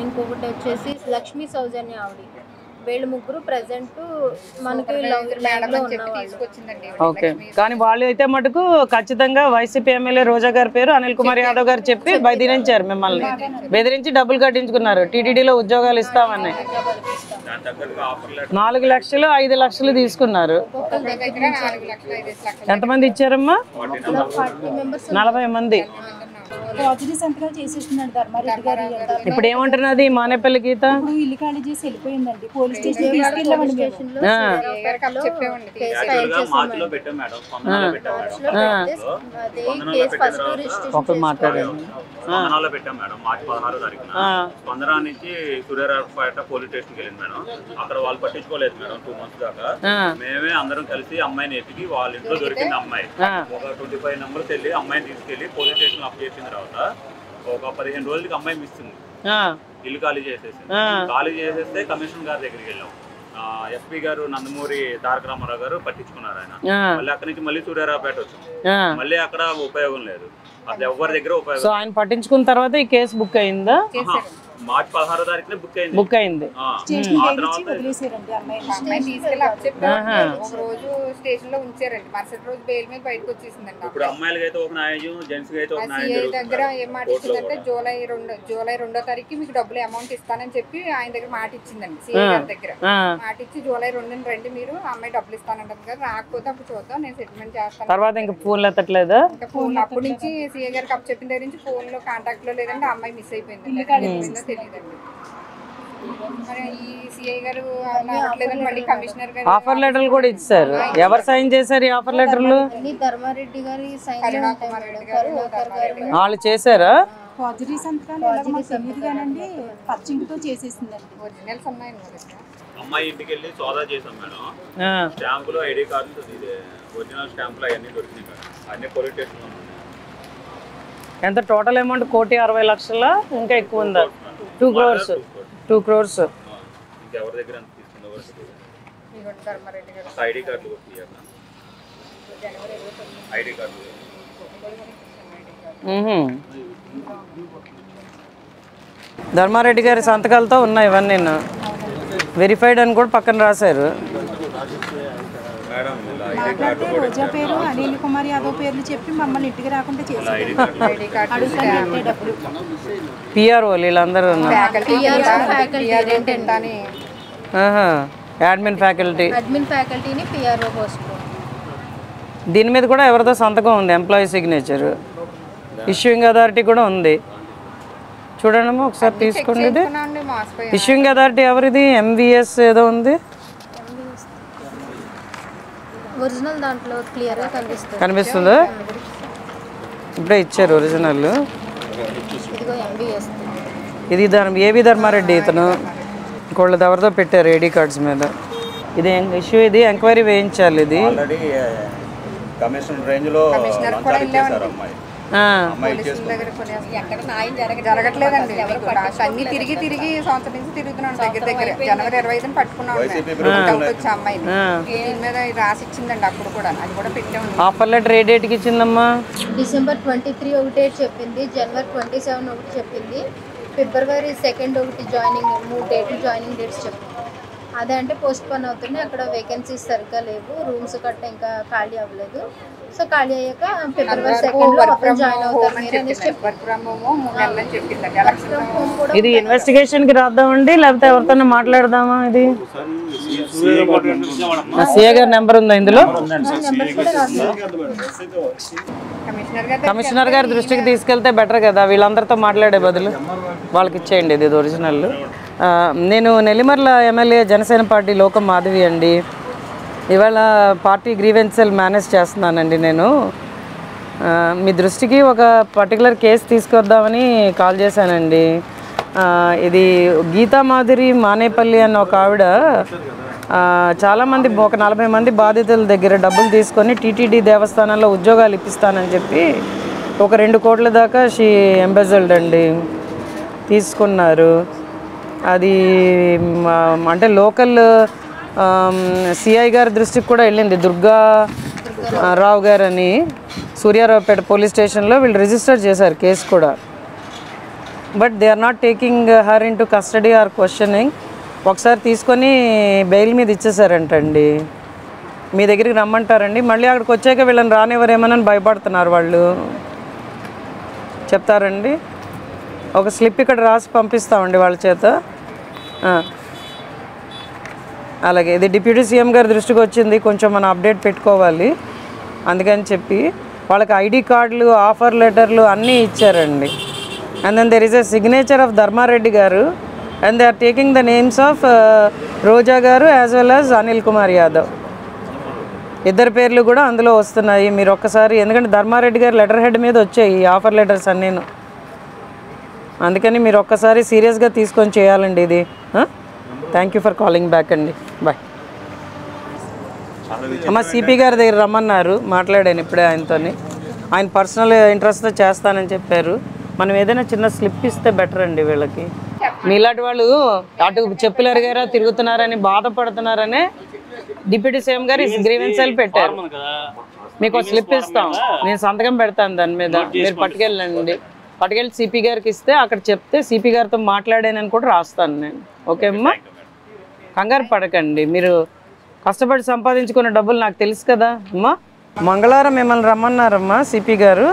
ఇంకొకటి వచ్చేసి లక్ష్మీ సౌజన్య ఆవిడ. వీళ్ళు ముగ్గురు ప్రెసెంట్ మనకి ఓకే. కానీ వాళ్ళు అయితే మటుకు ఖచ్చితంగా వైసీపీ ఎమ్మెల్యే రోజా గారి పేరు అనిల్ కుమార్ యాదవ్ గారు చెప్పి బెదిరించారు, మిమ్మల్ని బెదిరించి డబ్బులు కట్టించుకున్నారు, టీటీడీలో ఉద్యోగాలు ఇస్తామని. 4 లక్షలు 5 లక్షలు తీసుకున్నారు. ఎంతమంది ఇచ్చారమ్మా? 40 మంది. ఇప్పుడు ఏమంటున్నది మానేపల్లి గీత? ఇల్లు ఖాళీ చేసి వెళ్ళిపోయిందండి. Police station తీసుకెళ్ళామండి. స్పందనలో పెట్టాం మేడం. మార్చి 16వ తారీఖున స్పందన నుంచి సూర్యారావుపేట పోలీస్ స్టేషన్కి వెళ్ళింది మేడం. అక్కడ వాళ్ళు పట్టించుకోలేదు మేడం 2 months దాకా. మేమే అందరం కలిసి అమ్మాయిని ఎతికి వాళ్ళ ఇంట్లో దొరికింది అమ్మాయి. ఒక 25 నెంబర్స్ వెళ్ళి అమ్మాయిని తీసుకెళ్లి పోలీస్ స్టేషన్ అప్ చేసిన తర్వాత ఒక 15 రోజులకి అమ్మాయి మిస్ ఉంది. ఇల్లు ఖాళీ చేసేసి కమిషనర్ గారి దగ్గరికి వెళ్ళాం. ఎస్పీ గారు నందమూరి తారక రామారావు గారు పట్టించుకున్నారు ఆయన. మళ్ళీ అక్కడి నుంచి మళ్ళీ సూర్యారావుపేట వచ్చింది. మళ్ళీ అక్కడ ఉపయోగం లేదు, అసలు ఎవరి దగ్గర ఉపయోగం. సో ఆయన పట్టించుకున్న తర్వాత ఈ కేసు బుక్ అయిందా? మార్చి 16వ తారీఖున బుక్ అయింది. రోజు స్టేషన్ లో ఉంచారండి. మరుసటి రోజు బెయిల్ మీద బయటకు వచ్చేసిందండి. ఇప్పుడు అమ్మాయిలకి అయితే ఒక న్యాయం, జెంట్స్ కి అయితే ఒక న్యాయం. దగ్గర ఏం మాట ఇచ్చిందంటే జూలై 2వ తారీఖు మీకు డబ్బులు అమౌంట్ ఇస్తానని చెప్పి ఆయన దగ్గర మాట ఇచ్చిందండి. సీఏ గారి దగ్గర మాట ఇచ్చి జూలై 2న రండి మీరు, అమ్మాయి డబ్బులు ఇస్తానంటారు కదా, రాకపోతే అప్పుడు చూద్దాం నేను సెటిల్మెంట్ చేస్తాను. తర్వాత ఇంకా ఫోన్లు ఎత్తట్లేదా? ఇంకా ఫోన్ అప్పటి నుంచి సీఏ గారికి అప్పు చెప్పిన దగ్గర నుంచి ఫోన్ లో కాంటాక్ట్ లో లేదంటే అమ్మాయి మిస్ అయిపోయింది. తెలియదండి. మరి ఈ సీఐ గారు మళ్ళీ కమిషనర్ గారు ఆఫర్ లెటర్లు కూడా ఇచ్చారు. ఎవరు సైన్ చేశారు ఈ ఆఫర్ లెటర్లు? ధర్మారెడ్డి గారి సైన్, వాళ్ళు చేశారా? ఫార్జరీ సంతకాలు తెలియదు కానండి, పచ్చింటితో చేసేసిందండి. ఒరిజినల్స్ ఉన్నాయండి. అమ్మాయి ఇంటికి వెళ్ళి సోదా చేసాం మేడం. స్టాంపులు, ఐడి కార్డు, ఒరిజినల్ స్టాంపులు అవన్నీ దొరికినాయి మేడం. అన్ని పోలీస్ స్టేషన్ లో. ఎంత టోటల్ అమౌంట్? 1,60,00,000 ఇంకా ఎక్కువ ఉందా? 2 crores. 2 crores. ఇంకెవరి దగ్గర ఎంత తీసుకుందో ID card ID card Dharma Reddy గారి సంతకాలతో ఉన్నాయి ఇవన్నీ. వెరిఫైడ్ అని కూడా పక్కన రాశారు. రోజా పేరు, అనిల్ కుమార్ యాదవ్ పేర్లు చెప్పి మమ్మల్ని ఇంటికి రాకుండా చేశారు. పిఆర్ఓ వీళ్ళందరూ అడ్మిన్ ఫ్యాకల్టీని పిఆర్ఓ పోస్ట్. దీని మీద కూడా ఎవరితో సంతకం ఉంది, ఎంప్లాయీ సిగ్నేచర్. ఇష్యూయింగ్ అథారిటీ కూడా ఉంది. చూడండి ఒకసారి తీసుకోండి. ఇష్యూయింగ్ అథారిటీ ఎవరిది? ఎంవిఎస్ ఏదో ఉంది. ఒరిజినల్ దాంట్లో క్లియర్ గా కనిపిస్తుందా? ఇప్పుడే ఇచ్చారు ఒరిజినల్. ఇది ఏవి ధర్మారెడ్డి ఇతను. ఇంకోళ్ళది ఎవరితో పెట్టారు ఐడి కార్డ్స్ మీద. ఇది ఇష్యూ, ఇది ఎంక్వైరీ వేయించాలి. ఇది కమిషనర్ రేంజ్ లో జరగట్లేదండి. అన్ని తిరిగి సంవత్సరం నుంచి తిరుగుతున్నాను. దగ్గర జనవరి 25న పట్టుకున్నాం వచ్చి అమ్మాయిని. దీని మీద రాసి ఇచ్చిందండి. అప్పుడు కూడా అది కూడా పెట్టాము. ఆఫర్ లెటర్ ఏ డేట్కి ఇచ్చిందమ్మా? డిసెంబర్ 23 ఒక డేట్ చెప్పింది, జనవరి 27 ఒకటి చెప్పింది, ఫిబ్రవరి 2 ఒకటి జాయినింగ్, 3 డేట్లు జాయినింగ్ డేట్స్ చెప్పింది. అదే అంటే పోస్ట్ పోన్ అవుతున్నాయి. అక్కడ వేకెన్సీస్ సరిగ్గా లేవు, రూమ్స్ కట్ట ఇంకా ఖాళీ అవ్వలేదు. సో ఖాళీ అయ్యాక ఫిబ్రవరి 2 జాయిన్ అవుతారు. ఇది ఇన్వెస్టిగేషన్ కి రాద్దామండి, లేకపోతే ఎవరితో మాట్లాడదామా? ఇది సీఏ గారి నెంబర్ ఉందా ఇందులో? కమిషనర్ గారి దృష్టికి తీసుకెళ్తే బెటర్ కదా, వీళ్ళందరితో మాట్లాడే బదులు. వాళ్ళకి ఇచ్చేయండి ఇది ఒరిజినల్. నేను నెల్లిమర్ల ఎమ్మెల్యే జనసేన పార్టీ లోకం మాధవి అండి. ఇవాళ పార్టీ గ్రీవెన్సెల్ మేనేజ్ చేస్తున్నానండి నేను. మీ దృష్టికి ఒక పర్టికులర్ కేసు తీసుకొద్దామని కాల్ చేశానండి. ఇది గీతా మాధురి మానేపల్లి అన్న ఒక ఆవిడ చాలామంది, ఒక 40 మంది బాధితుల దగ్గర డబ్బులు తీసుకొని టీటీడీ దేవస్థానంలో ఉద్యోగాలు ఇప్పిస్తానని చెప్పి ఒక 2 కోట్ల దాకా షీ ఎంబెజల్డ్ అండి, తీసుకున్నారు. అది అంటే లోకల్ సిఐ గారి దృష్టికి కూడా వెళ్ళింది. దుర్గా రావు గారని సూర్యారావుపేట పోలీస్ స్టేషన్లో వీళ్ళు రిజిస్టర్ చేశారు కేసు కూడా. But they are not taking her into custody or questioning. ఒకసారి తీసుకొని బెయిల్ మీద ఇచ్చేసారంటండి. మీ దగ్గరికి రమ్మంటారండి, మళ్ళీ అక్కడికి వచ్చాక వీళ్ళని రానివ్వరేమోనని భయపడుతున్నారు వాళ్ళు. చెప్తారండి, ఒక స్లిప్ ఇక్కడ రాసి పంపిస్తామండి వాళ్ళ చేత. అలాగే ఇది డిప్యూటీ సీఎం గారి దృష్టికి వచ్చింది, కొంచెం మనం అప్డేట్ పెట్టుకోవాలి అందుకని చెప్పి వాళ్ళకి ఐడి కార్డులు, ఆఫర్ లెటర్లు అన్నీ ఇచ్చారండి. And then there is a signature of Dharma Reddy గారు and they are taking the names of Roja గారు as well as Anil Kumar Yadav. ఇద్దరు పేర్లు కూడా అందులో వస్తున్నాయి. మీరు ఒక్కసారి, ఎందుకంటే ధర్మారెడ్డి గారు లెటర్ హెడ్ మీద వచ్చాయి ఈ ఆఫర్ లెటర్స్ అన్నీను, అందుకని మీరు ఒక్కసారి సీరియస్గా తీసుకొని చేయాలండి ఇది. Thank you for calling back అండి. బాయ్. అమ్మ సిపి గారి దగ్గర రమ్మన్నారు, మాట్లాడాను ఇప్పుడే ఆయనతో. ఆయన పర్సనల్ ఇంట్రెస్ట్తో చేస్తానని చెప్పారు. మనం ఏదైనా చిన్న స్లిప్ ఇస్తే బెటర్ అండి వీళ్ళకి. మీలాంటి వాళ్ళు అటు చెప్పులు అరిగారా తిరుగుతున్నారని బాధపడుతున్నారనే డిప్యూటీ సీఎం గారు గ్రీవెన్స్ సెల్ పెట్టారు. మీకు స్లిప్ ఇస్తాం, నేను సంతకం పెడతాను దాని మీద, మీరు పట్టుకెళ్ళండి. పట్టుకెళ్ళి సిపి గారికి ఇస్తే అక్కడ చెప్తే సిపి గారితో మాట్లాడానని కూడా రాస్తాను నేను. ఓకే అమ్మా, కంగారు పడకండి. మీరు కష్టపడి సంపాదించుకున్న డబ్బులు నాకు తెలుసు కదా అమ్మా. మంగళవారం మిమ్మల్ని రమ్మన్నారమ్మా సిపి గారు.